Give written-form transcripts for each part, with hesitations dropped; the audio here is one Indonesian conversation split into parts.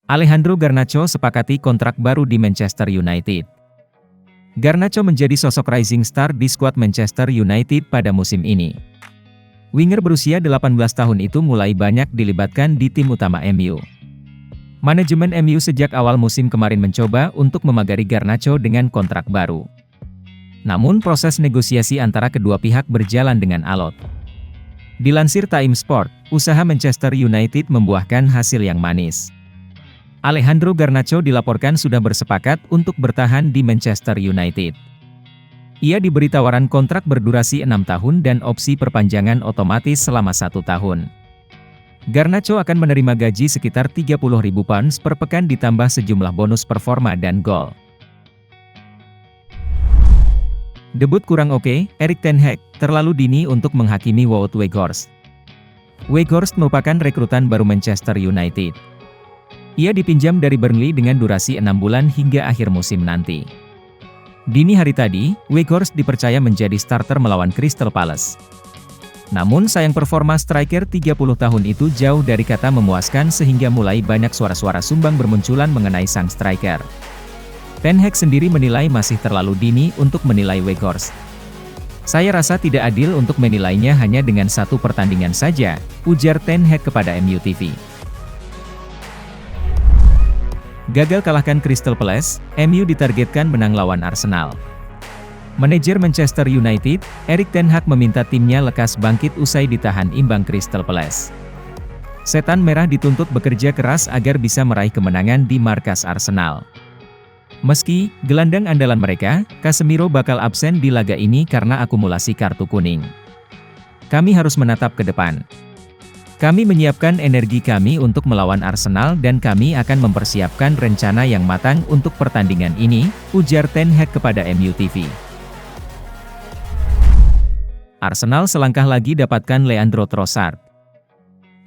Alejandro Garnacho sepakati kontrak baru di Manchester United. Garnacho menjadi sosok rising star di skuad Manchester United pada musim ini. Winger berusia 18 tahun itu mulai banyak dilibatkan di tim utama MU. Manajemen MU sejak awal musim kemarin mencoba untuk memagari Garnacho dengan kontrak baru. Namun proses negosiasi antara kedua pihak berjalan dengan alot. Dilansir Time Sport, usaha Manchester United membuahkan hasil yang manis. Alejandro Garnacho dilaporkan sudah bersepakat untuk bertahan di Manchester United. Ia diberi tawaran kontrak berdurasi 6 tahun dan opsi perpanjangan otomatis selama 1 tahun. Garnacho akan menerima gaji sekitar £30.000 per pekan ditambah sejumlah bonus performa dan gol. Debut kurang oke, Erik ten Hag, terlalu dini untuk menghakimi Wout Weghorst. Weghorst merupakan rekrutan baru Manchester United. Ia dipinjam dari Burnley dengan durasi 6 bulan hingga akhir musim nanti. Dini hari tadi, Weghorst dipercaya menjadi starter melawan Crystal Palace. Namun sayang performa striker 30 tahun itu jauh dari kata memuaskan sehingga mulai banyak suara-suara sumbang bermunculan mengenai sang striker. Ten Hag sendiri menilai masih terlalu dini untuk menilai Weghorst. Saya rasa tidak adil untuk menilainya hanya dengan 1 pertandingan saja, ujar Ten Hag kepada MU TV. Gagal kalahkan Crystal Palace, MU ditargetkan menang lawan Arsenal. Manajer Manchester United, Erik ten Hag meminta timnya lekas bangkit usai ditahan imbang Crystal Palace. Setan Merah dituntut bekerja keras agar bisa meraih kemenangan di markas Arsenal. Meski gelandang andalan mereka, Casemiro bakal absen di laga ini karena akumulasi kartu kuning. Kami harus menatap ke depan. Kami menyiapkan energi kami untuk melawan Arsenal dan kami akan mempersiapkan rencana yang matang untuk pertandingan ini, ujar Ten Hag kepada MU TV. Arsenal selangkah lagi dapatkan Leandro Trossard.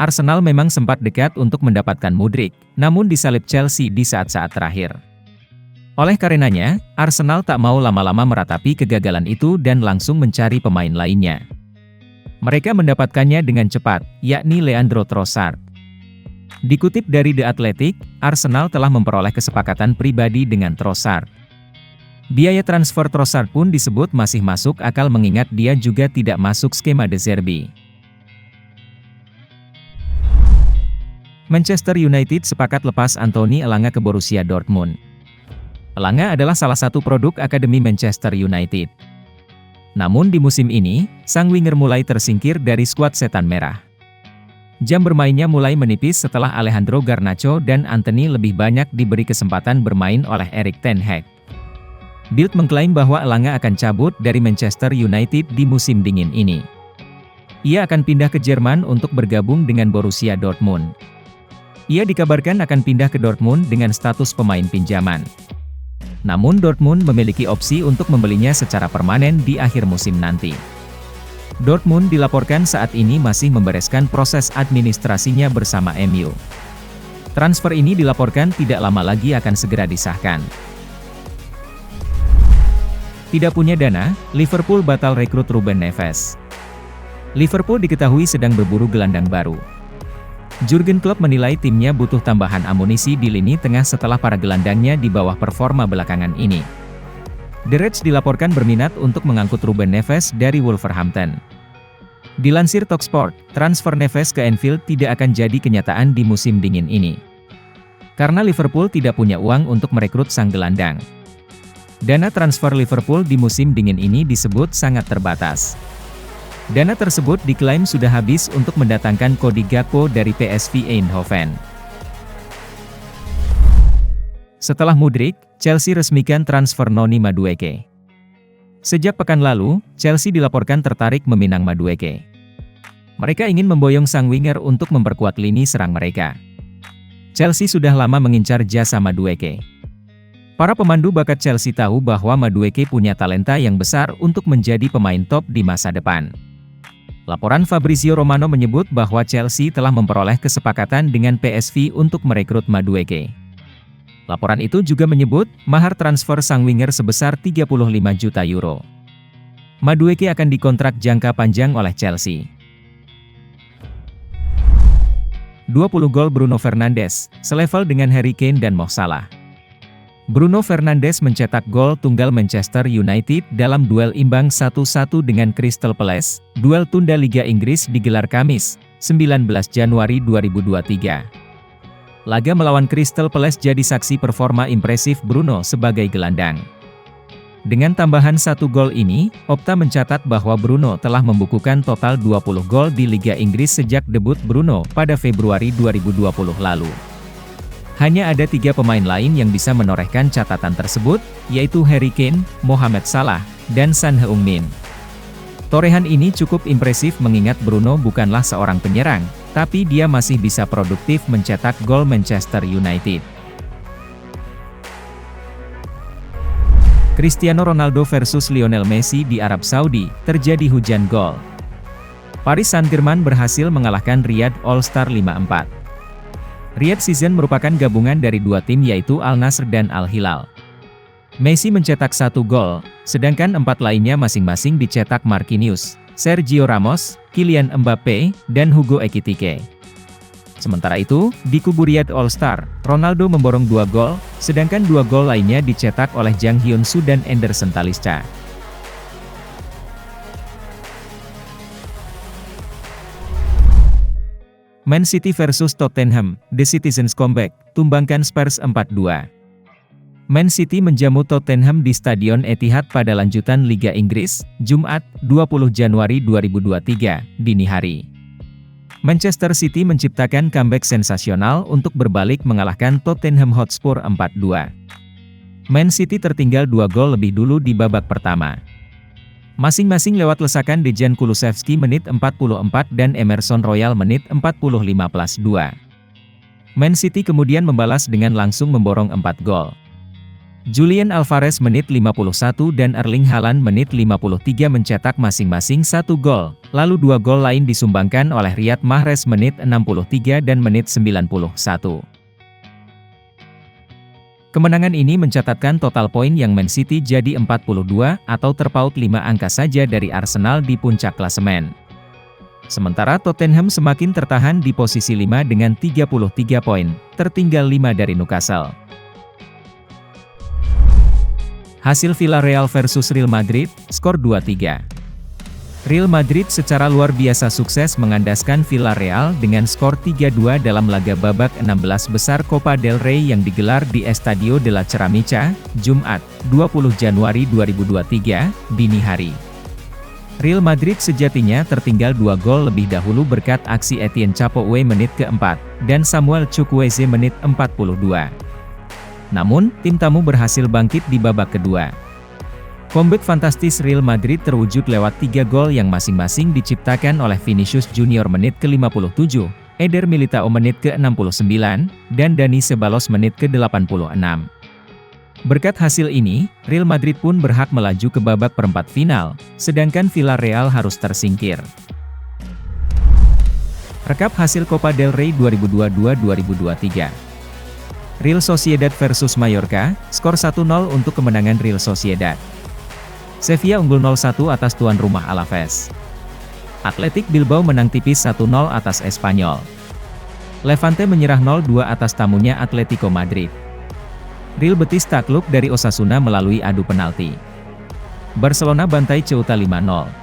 Arsenal memang sempat dekat untuk mendapatkan Mudryk, namun disalip Chelsea di saat-saat terakhir. Oleh karenanya, Arsenal tak mau lama-lama meratapi kegagalan itu dan langsung mencari pemain lainnya. Mereka mendapatkannya dengan cepat, yakni Leandro Trossard. Dikutip dari The Athletic, Arsenal telah memperoleh kesepakatan pribadi dengan Trossard. Biaya transfer Trossard pun disebut masih masuk akal mengingat dia juga tidak masuk skema De Zerbi. Manchester United sepakat lepas Anthony Elanga ke Borussia Dortmund. Elanga adalah salah satu produk Akademi Manchester United. Namun di musim ini, sang winger mulai tersingkir dari skuad Setan Merah. Jam bermainnya mulai menipis setelah Alejandro Garnacho dan Antony lebih banyak diberi kesempatan bermain oleh Erik ten Hag. Bild mengklaim bahwa Elanga akan cabut dari Manchester United di musim dingin ini. Ia akan pindah ke Jerman untuk bergabung dengan Borussia Dortmund. Ia dikabarkan akan pindah ke Dortmund dengan status pemain pinjaman. Namun Dortmund memiliki opsi untuk membelinya secara permanen di akhir musim nanti. Dortmund dilaporkan saat ini masih membereskan proses administrasinya bersama MU. Transfer ini dilaporkan tidak lama lagi akan segera disahkan. Tidak punya dana, Liverpool batal rekrut Ruben Neves. Liverpool diketahui sedang berburu gelandang baru. Jurgen Klopp menilai timnya butuh tambahan amunisi di lini tengah setelah para gelandangnya di bawah performa belakangan ini. The Reds dilaporkan berminat untuk mengangkut Ruben Neves dari Wolverhampton. Dilansir Talksport, transfer Neves ke Anfield tidak akan jadi kenyataan di musim dingin ini. Karena Liverpool tidak punya uang untuk merekrut sang gelandang. Dana transfer Liverpool di musim dingin ini disebut sangat terbatas. Dana tersebut diklaim sudah habis untuk mendatangkan Cody Gakpo dari PSV Eindhoven. Setelah Mudryk, Chelsea resmikan transfer Noni Madueke. Sejak pekan lalu, Chelsea dilaporkan tertarik meminang Madueke. Mereka ingin memboyong sang winger untuk memperkuat lini serang mereka. Chelsea sudah lama mengincar jasa Madueke. Para pemandu bakat Chelsea tahu bahwa Madueke punya talenta yang besar untuk menjadi pemain top di masa depan. Laporan Fabrizio Romano menyebut bahwa Chelsea telah memperoleh kesepakatan dengan PSV untuk merekrut Madueke. Laporan itu juga menyebut, mahar transfer sang winger sebesar 35 juta euro. Madueke akan dikontrak jangka panjang oleh Chelsea. 20 gol Bruno Fernandes, selevel dengan Harry Kane dan Mo Salah. Bruno Fernandes mencetak gol tunggal Manchester United dalam duel imbang 1-1 dengan Crystal Palace. Duel tunda Liga Inggris digelar Kamis, 19 Januari 2023. Laga melawan Crystal Palace jadi saksi performa impresif Bruno sebagai gelandang. Dengan tambahan 1 gol ini, Opta mencatat bahwa Bruno telah membukukan total 20 gol di Liga Inggris sejak debut Bruno pada Februari 2020 lalu. Hanya ada 3 pemain lain yang bisa menorehkan catatan tersebut, yaitu Harry Kane, Mohamed Salah, dan Son Heung-min. Torehan ini cukup impresif mengingat Bruno bukanlah seorang penyerang, tapi dia masih bisa produktif mencetak gol Manchester United. Cristiano Ronaldo versus Lionel Messi di Arab Saudi, terjadi hujan gol. Paris Saint-Germain berhasil mengalahkan Riyadh All-Star 5-4. Riyadh Season merupakan gabungan dari 2 tim yaitu Al Nassr dan Al Hilal. Messi mencetak 1 gol, sedangkan 4 lainnya masing-masing dicetak Marquinhos, Sergio Ramos, Kylian Mbappe, dan Hugo Ekitike. Sementara itu, di kubu Riyadh All-Star, Ronaldo memborong 2 gol, sedangkan 2 gol lainnya dicetak oleh Jang Hyun-soo dan Anderson Talisca. Man City versus Tottenham, The Citizens comeback, tumbangkan Spurs 4-2. Man City menjamu Tottenham di Stadion Etihad pada lanjutan Liga Inggris, Jumat, 20 Januari 2023, dini hari. Manchester City menciptakan comeback sensasional untuk berbalik mengalahkan Tottenham Hotspur 4-2. Man City tertinggal 2 gol lebih dulu di babak pertama. Masing-masing lewat lesakan Dejan Kulusevski menit 44 dan Emerson Royal menit 45+2. Man City kemudian membalas dengan langsung memborong 4 gol. Julian Alvarez menit 51 dan Erling Haaland menit 53 mencetak masing-masing 1 gol, lalu 2 gol lain disumbangkan oleh Riyad Mahrez menit 63 dan menit 91. Kemenangan ini mencatatkan total poin yang Man City jadi 42 atau terpaut 5 angka saja dari Arsenal di puncak klasemen. Sementara Tottenham semakin tertahan di posisi 5 dengan 33 poin, tertinggal 5 dari Newcastle. Hasil Villarreal versus Real Madrid, skor 2-3. Real Madrid secara luar biasa sukses mengandaskan Villarreal dengan skor 3-2 dalam laga babak 16 besar Copa del Rey yang digelar di Estadio de la Ceramica, Jumat, 20 Januari 2023, dini hari. Real Madrid sejatinya tertinggal 2 gol lebih dahulu berkat aksi Etienne Capoue menit ke-4, dan Samuel Chukwueze menit 42. Namun, tim tamu berhasil bangkit di babak kedua. Comeback fantastis Real Madrid terwujud lewat 3 gol yang masing-masing diciptakan oleh Vinicius Junior menit ke-57, Eder Militao menit ke-69, dan Dani Ceballos menit ke-86. Berkat hasil ini, Real Madrid pun berhak melaju ke babak perempat final, sedangkan Villarreal harus tersingkir. Rekap hasil Copa del Rey 2022-2023. Real Sociedad versus Mallorca, skor 1-0 untuk kemenangan Real Sociedad. Sevilla unggul 0-1 atas tuan rumah Alaves. Athletic Bilbao menang tipis 1-0 atas Espanyol. Levante menyerah 0-2 atas tamunya Atletico Madrid. Real Betis takluk dari Osasuna melalui adu penalti. Barcelona bantai Ceuta 5-0.